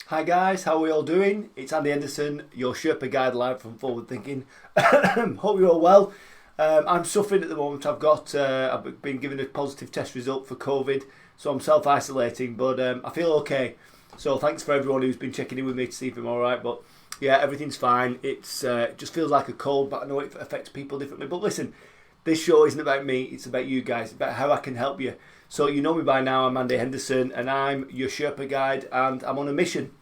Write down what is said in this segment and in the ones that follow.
Hi guys, how are we all doing? It's Andy Henderson, your Sherpa guide live from Forward Thinking. Hope you're all well. I'm suffering at the moment. I've been given a positive test result for COVID, so I'm self-isolating, but I feel okay. So thanks for everyone who's been checking in with me to see if I'm all right. But yeah, everything's fine. It just feels like a cold, but I know it affects people differently. But listen, this show isn't about me. It's about you guys. It's about how I can help you. So you know me by now. I'm Andy Henderson, and I'm your Sherpa guide, and I'm on a mission.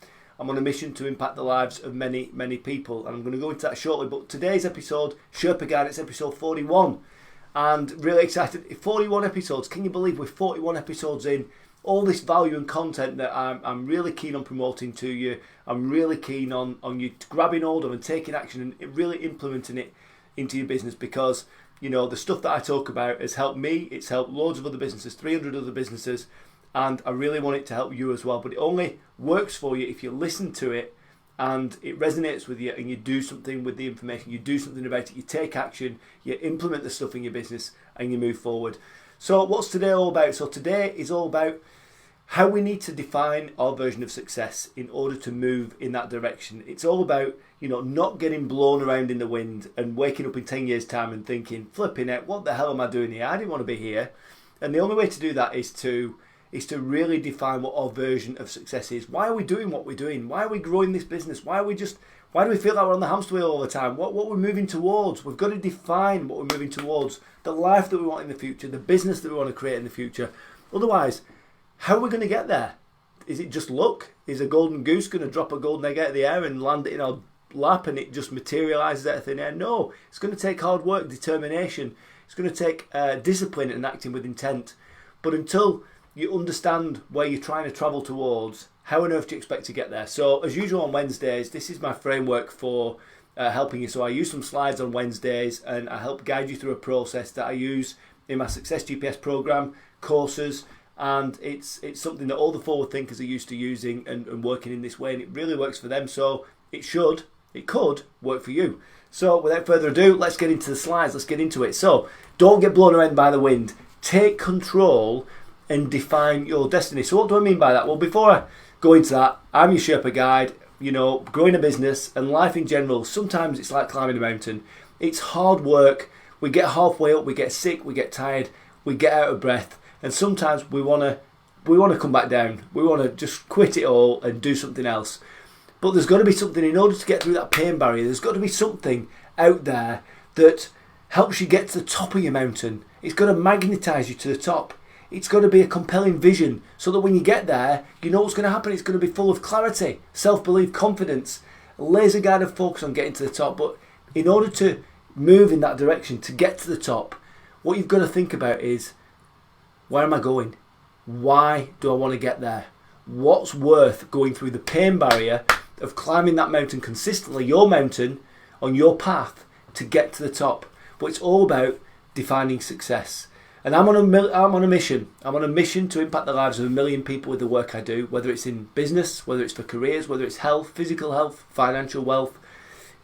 I'm on a mission to impact the lives of many, many people, and I'm going to go into that shortly. But today's episode, Sherpa Guide, it's episode 41, and really excited. 41 episodes. Can you believe we're 41 episodes in? All this value and content that I'm really keen on promoting to you. I'm really keen on you grabbing hold of and taking action and really implementing it into your business, because you know the stuff that I talk about has helped me. It's helped loads of other businesses, 300 other businesses. And I really want it to help you as well. But it only works for you if you listen to it and it resonates with you and you do something with the information, you do something about it, you take action, you implement the stuff in your business and you move forward. So what's today all about? So today is all about how we need to define our version of success in order to move in that direction. It's all about, not getting blown around in the wind and waking up in 10 years' time and thinking, flipping it, what the hell am I doing here? I didn't want to be here. And the only way to do that is to really define what our version of success is. Why are we doing what we're doing? Why are we growing this business? Why do we feel like we're on the hamster wheel all the time? What we're moving towards? We've got to define what we're moving towards, the life that we want in the future, the business that we want to create in the future. Otherwise, how are we going to get there? Is it just luck? Is a golden goose going to drop a golden egg out of the air and land it in our lap and it just materialises out of thin air? No, it's going to take hard work, determination. It's going to take discipline and acting with intent. But until you understand where you're trying to travel towards, how on earth do you expect to get there? So as usual on Wednesdays, this is my framework for helping you. So I use some slides on Wednesdays and I help guide you through a process that I use in my Success GPS program, courses, and it's something that all the forward thinkers are used to using and working in this way, and it really works for them. So it could work for you. So without further ado, let's get into the slides, let's get into it. So don't get blown around by the wind. Take control and define your destiny. So what do I mean by that? Well, before I go into that, I'm your Sherpa guide. Growing a business and life in general, sometimes it's like climbing a mountain. It's hard work. We get halfway up, we get sick, we get tired, we get out of breath, and sometimes we want to come back down. We want to just quit it all and do something else. But there's got to be something in order to get through that pain barrier. There's got to be something out there that helps you get to the top of your mountain. It's got to magnetize you to the top. It's got to be a compelling vision so that when you get there, you know what's going to happen. It's going to be full of clarity, self-belief, confidence, laser guided focus on getting to the top. But in order to move in that direction, to get to the top, what you've got to think about is, where am I going? Why do I want to get there? What's worth going through the pain barrier of climbing that mountain consistently, your mountain, on your path to get to the top? But it's all about defining success. And I'm on a mission. I'm on a mission to impact the lives of 1 million people with the work I do, whether it's in business, whether it's for careers, whether it's health, physical health, financial wealth,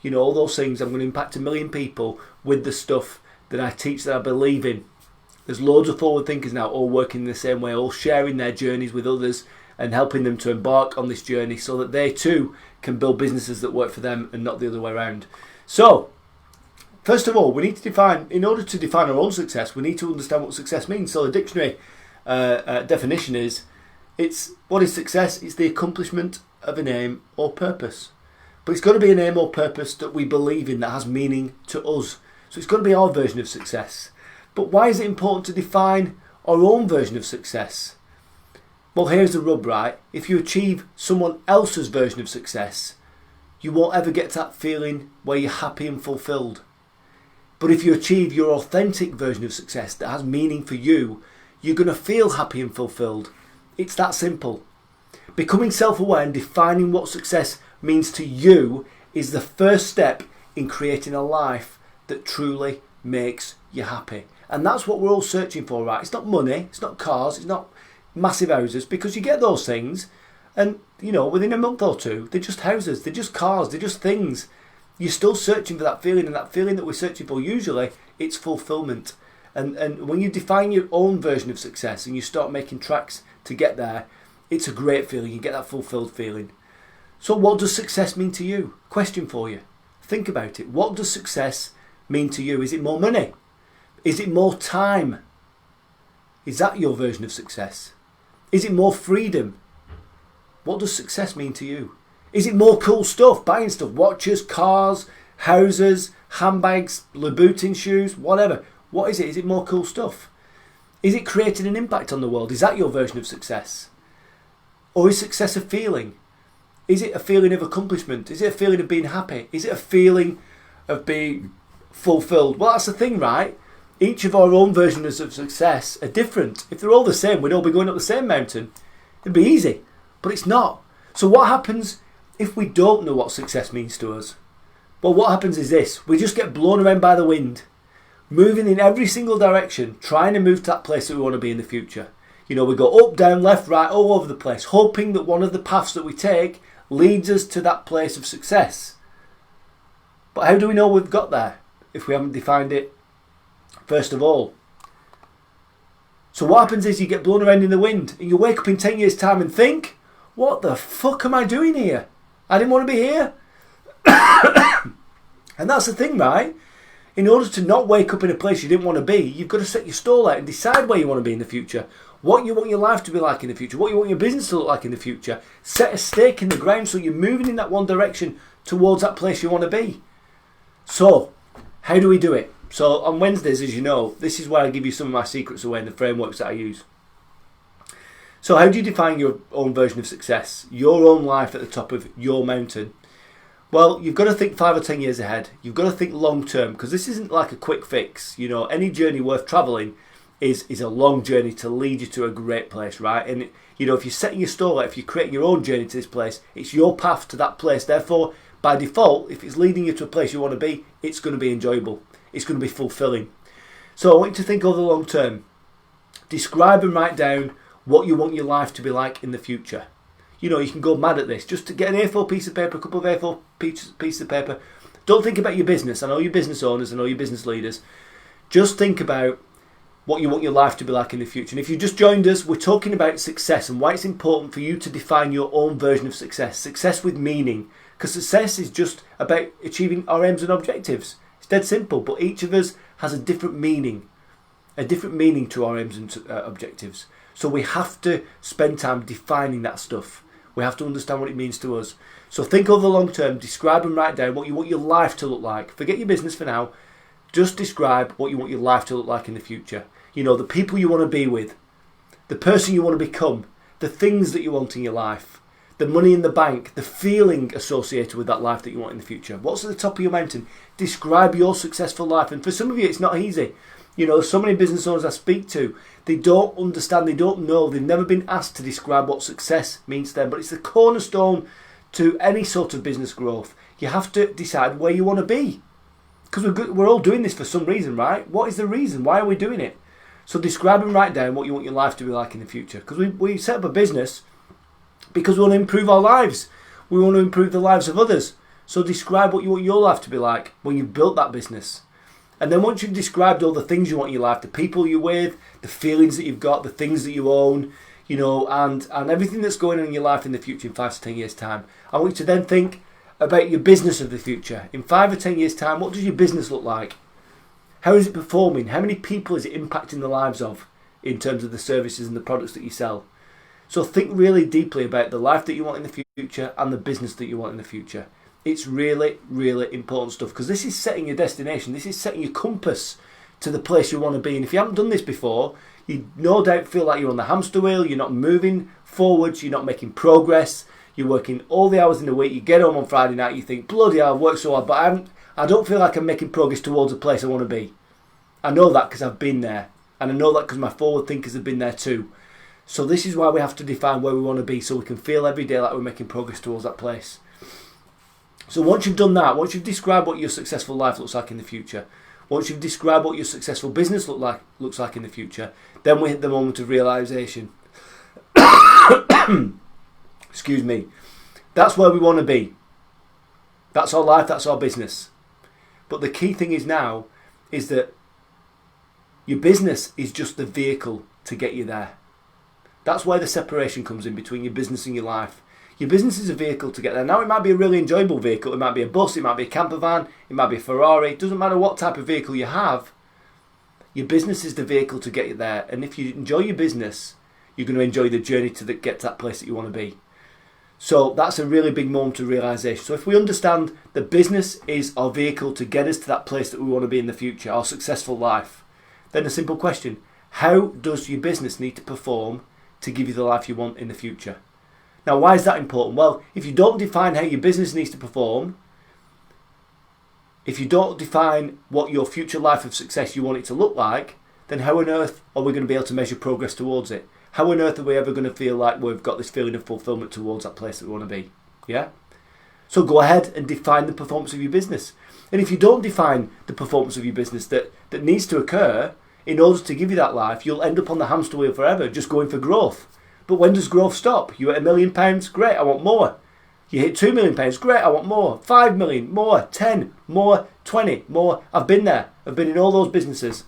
all those things. I'm going to impact 1 million people with the stuff that I teach, that I believe in. There's loads of forward thinkers now, all working in the same way, all sharing their journeys with others and helping them to embark on this journey so that they too can build businesses that work for them and not the other way around. So, first of all, we need to in order to define our own success, we need to understand what success means. So the dictionary definition is, what is success? It's the accomplishment of an aim or purpose. But it's got to be an aim or purpose that we believe in, that has meaning to us. So it's got to be our version of success. But why is it important to define our own version of success? Well, here's the rub, right? If you achieve someone else's version of success, you won't ever get to that feeling where you're happy and fulfilled. But if you achieve your authentic version of success that has meaning for you, you're going to feel happy and fulfilled. It's that simple. Becoming self-aware and defining what success means to you is the first step in creating a life that truly makes you happy. And that's what we're all searching for, right? It's not money, it's not cars, it's not massive houses, because you get those things and, within a month or two, they're just houses, they're just cars, they're just things. You're still searching for that feeling, and that feeling that we're searching for, usually, it's fulfillment. And when you define your own version of success and you start making tracks to get there, it's a great feeling. You get that fulfilled feeling. So what does success mean to you? Question for you. Think about it. What does success mean to you? Is it more money? Is it more time? Is that your version of success? Is it more freedom? What does success mean to you? Is it more cool stuff? Buying stuff, watches, cars, houses, handbags, Louboutin shoes, whatever. What is it? Is it more cool stuff? Is it creating an impact on the world? Is that your version of success? Or is success a feeling? Is it a feeling of accomplishment? Is it a feeling of being happy? Is it a feeling of being fulfilled? Well, that's the thing, right? Each of our own versions of success are different. If they're all the same, we'd all be going up the same mountain. It'd be easy, but it's not. So what happens if we don't know what success means to us? Well, what happens is this. We just get blown around by the wind, moving in every single direction, trying to move to that place that we want to be in the future. You know, we go up, down, left, right, all over the place, hoping that one of the paths that we take leads us to that place of success. But how do we know we've got there if we haven't defined it first of all? So what happens is you get blown around in the wind and you wake up in 10 years' time and think, what the fuck am I doing here? I didn't want to be here. And that's the thing, right? In order to not wake up in a place you didn't want to be, you've got to set your stall out and decide where you want to be in the future. What you want your life to be like in the future. What you want your business to look like in the future. Set a stake in the ground so you're moving in that one direction towards that place you want to be. So, how do we do it? So on Wednesdays, as you know, this is where I give you some of my secrets away and the frameworks that I use. So how do you define your own version of success? Your own life at the top of your mountain? Well, you've got to think 5 or 10 years ahead. You've got to think long term, because this isn't like a quick fix. You know, any journey worth travelling is a long journey to lead you to a great place, right? And, you know, if you're setting your stall out, if you're creating your own journey to this place, it's your path to that place. Therefore, by default, if it's leading you to a place you want to be, it's going to be enjoyable. It's going to be fulfilling. So I want you to think over the long term. Describe and write down what you want your life to be like in the future. You know, you can go mad at this. Just to get an A4 piece of paper, a couple of A4 pieces of paper. Don't think about your business. I know you're business owners, I know you're business leaders. Just think about what you want your life to be like in the future. And if you just joined us, we're talking about success and why it's important for you to define your own version of success. Success with meaning. Because success is just about achieving our aims and objectives. It's dead simple, but each of us has a different meaning to our aims and objectives. So we have to spend time defining that stuff. We have to understand what it means to us. So think over the long term, describe and write down what you want your life to look like. Forget your business for now. Just describe what you want your life to look like in the future. You know, the people you want to be with, the person you want to become, the things that you want in your life, the money in the bank, the feeling associated with that life that you want in the future. What's at the top of your mountain? Describe your successful life. And for some of you, it's not easy. You know, so many business owners I speak to, they don't understand, they don't know, they've never been asked to describe what success means to them. But it's the cornerstone to any sort of business growth. You have to decide where you want to be. Because we're all doing this for some reason, right? What is the reason? Why are we doing it? So describe and write down what you want your life to be like in the future. Because we set up a business because we want to improve our lives. We want to improve the lives of others. So describe what you want your life to be like when you've built that business. And then once you've described all the things you want in your life, the people you're with, the feelings that you've got, the things that you own, you know, and everything that's going on in your life in the future in 5 to 10 years' time, I want you to then think about your business of the future. In 5 or 10 years' time, what does your business look like? How is it performing? How many people is it impacting the lives of in terms of the services and the products that you sell? So think really deeply about the life that you want in the future and the business that you want in the future. It's really, really important stuff because this is setting your destination. This is setting your compass to the place you want to be. And if you haven't done this before, you no doubt feel like you're on the hamster wheel. You're not moving forwards. You're not making progress. You're working all the hours in the week. You get home on Friday night. You think, bloody hell, I've worked so hard, but I don't feel like I'm making progress towards the place I want to be. I know that because I've been there. And I know that because my forward thinkers have been there too. So this is why we have to define where we want to be so we can feel every day like we're making progress towards that place. So once you've done that, once you've described what your successful life looks like in the future, once you've described what your successful business looks like in the future, then we hit the moment of realisation. Excuse me. That's where we want to be. That's our life, that's our business. But the key thing is now is that your business is just the vehicle to get you there. That's where the separation comes in between your business and your life. Your business is a vehicle to get there. Now, it might be a really enjoyable vehicle. It might be a bus, it might be a camper van, it might be a Ferrari. It doesn't matter what type of vehicle you have. Your business is the vehicle to get you there. And if you enjoy your business, you're going to enjoy the journey to get to that place that you want to be. So that's a really big moment of realisation. So if we understand the business is our vehicle to get us to that place that we want to be in the future, our successful life, then a simple question: how does your business need to perform to give you the life you want in the future? Now, why is that important? Well, if you don't define how your business needs to perform, if you don't define what your future life of success you want it to look like, then how on earth are we going to be able to measure progress towards it? How on earth are we ever going to feel like we've got this feeling of fulfillment towards that place that we want to be? Yeah? So go ahead and define the performance of your business. And if you don't define the performance of your business that needs to occur in order to give you that life, you'll end up on the hamster wheel forever, just going for growth. But when does growth stop? You're at £1 million, great, I want more. You hit £2 million, great, I want more. 5 million, more. 10, more. 20, more. I've been there. I've been in all those businesses.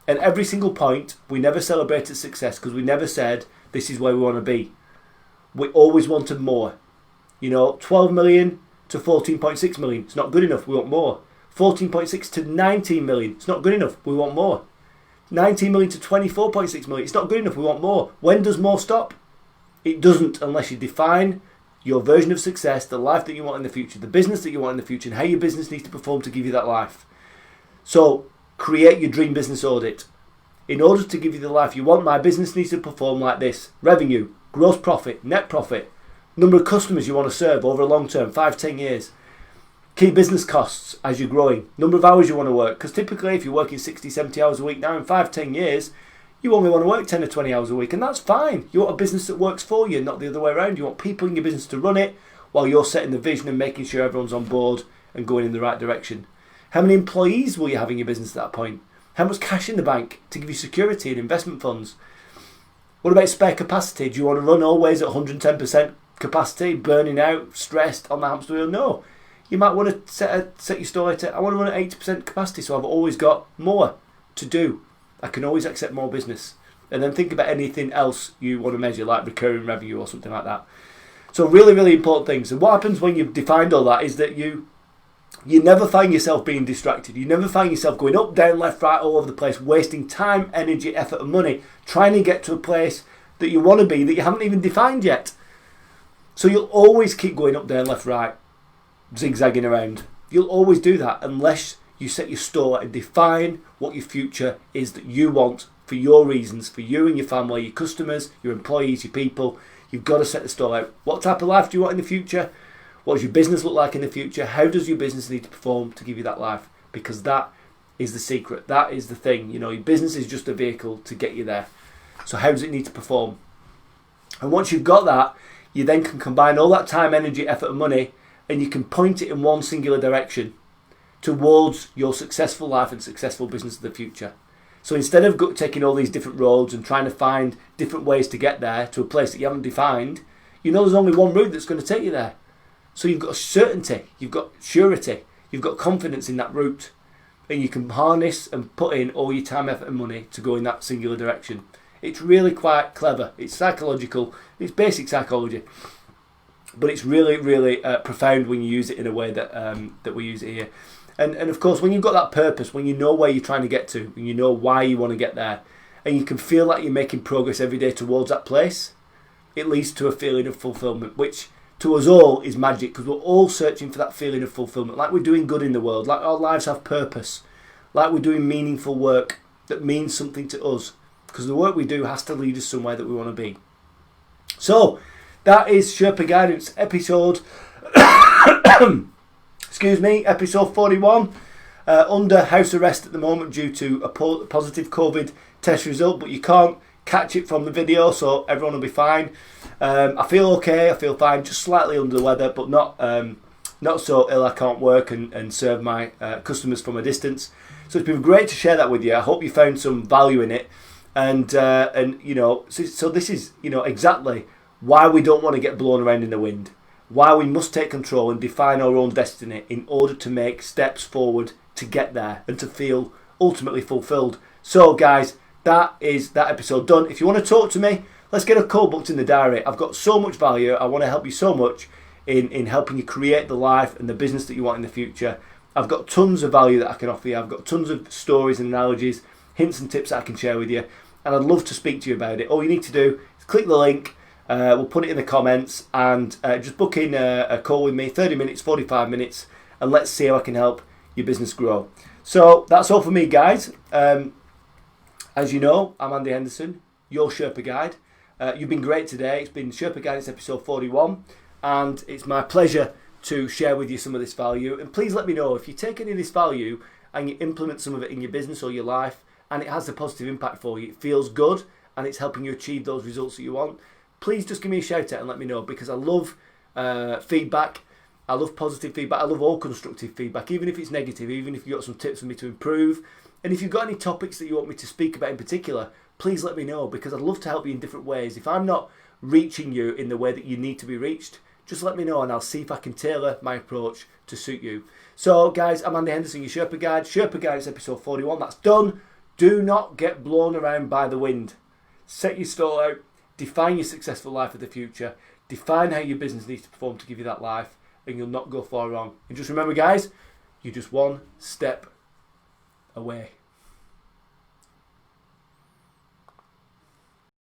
And every single point, we never celebrated success because we never said, this is where we want to be. We always wanted more. 12 million to 14.6 million. It's not good enough. We want more. 14.6 to 19 million. It's not good enough. We want more. 19 million to 24.6 million. It's not good enough. We want more. When does more stop? It doesn't unless you define your version of success, the life that you want in the future, the business that you want in the future, and how your business needs to perform to give you that life. So create your dream business audit. In order to give you the life you want, my business needs to perform like this: revenue, gross profit, net profit, number of customers you want to serve over a long term, 5-10 years, key business costs as you're growing, number of hours you want to work, because typically if you're working 60-70 hours a week now, in 5-10 years you only want to work 10 or 20 hours a week, and that's fine. You want a business that works for you, not the other way around. You want people in your business to run it while you're setting the vision and making sure everyone's on board and going in the right direction. How many employees will you have in your business at that point? How much cash in the bank to give you security and investment funds? What about spare capacity? Do you want to run always at 110% capacity, burning out, stressed on the hamster wheel? No. You might want to set your stall at, I want to run at 80% capacity, so I've always got more to do. I can always accept more business. And then think about anything else you want to measure, like recurring revenue or something like that. So really, really important things. And what happens when you've defined all that is that you never find yourself being distracted. You never find yourself going up, down, left, right, all over the place, wasting time, energy, effort and money trying to get to a place that you want to be that you haven't even defined yet. So you'll always keep going up, down, left, right, zigzagging around. You'll always do that unless you set your stall and define what your future is that you want for your reasons, for you and your family, your customers, your employees, your people. You've got to set the stall out. What type of life do you want in the future? What does your business look like in the future? How does your business need to perform to give you that life? Because that is the secret. That is the thing. Your business is just a vehicle to get you there. So how does it need to perform? And once you've got that, you then can combine all that time, energy, effort and money, and you can point it in one singular direction towards your successful life and successful business of the future. So instead of taking all these different roads and trying to find different ways to get there to a place that you haven't defined, there's only one route that's going to take you there. So you've got certainty, you've got surety, you've got confidence in that route, and you can harness and put in all your time, effort and money to go in that singular direction. It's really quite clever. It's psychological. It's basic psychology. But it's really, really profound when you use it in a way that we use it here. And of course, when you've got that purpose, when you know where you're trying to get to, and you know why you want to get there, and you can feel like you're making progress every day towards that place, it leads to a feeling of fulfillment, which to us all is magic, because we're all searching for that feeling of fulfillment, like we're doing good in the world, like our lives have purpose, like we're doing meaningful work that means something to us, because the work we do has to lead us somewhere that we want to be. So that is Sherpa Guidance episode episode 41, under house arrest at the moment due to a positive COVID test result, but you can't catch it from the video, so everyone will be fine. I feel okay, I feel fine, just slightly under the weather, but not so ill I can't work and serve my customers from a distance. So it's been great to share that with you. I hope you found some value in it, and so this is exactly why we don't want to get blown around in the wind, why we must take control and define our own destiny in order to make steps forward to get there and to feel ultimately fulfilled. So guys, that is that episode done. If you want to talk to me, let's get a call booked in the diary. I've got so much value. I want to help you so much in helping you create the life and the business that you want in the future. I've got tons of value that I can offer you. I've got tons of stories and analogies, hints and tips that I can share with you. And I'd love to speak to you about it. All you need to do is click the link. We'll put it in the comments and just book in a call with me, 30 minutes, 45 minutes, and let's see how I can help your business grow. So that's all for me, guys. As you know, I'm Andy Henderson, your Sherpa Guide. You've been great today. It's been Sherpa Guide, it's episode 41, and it's my pleasure to share with you some of this value. And please let me know if you take any of this value and you implement some of it in your business or your life, and it has a positive impact for you. It feels good, and it's helping you achieve those results that you want. Please just give me a shout out and let me know, because I love feedback. I love positive feedback. I love all constructive feedback, even if it's negative, even if you've got some tips for me to improve. And if you've got any topics that you want me to speak about in particular, please let me know, because I'd love to help you in different ways. If I'm not reaching you in the way that you need to be reached, just let me know and I'll see if I can tailor my approach to suit you. So guys, I'm Andy Henderson, your Sherpa Guide. Sherpa Guide is episode 41. That's done. Do not get blown around by the wind. Set your stall out. Define your successful life of the future. Define how your business needs to perform to give you that life, and you'll not go far wrong. And just remember, guys, you're just one step away.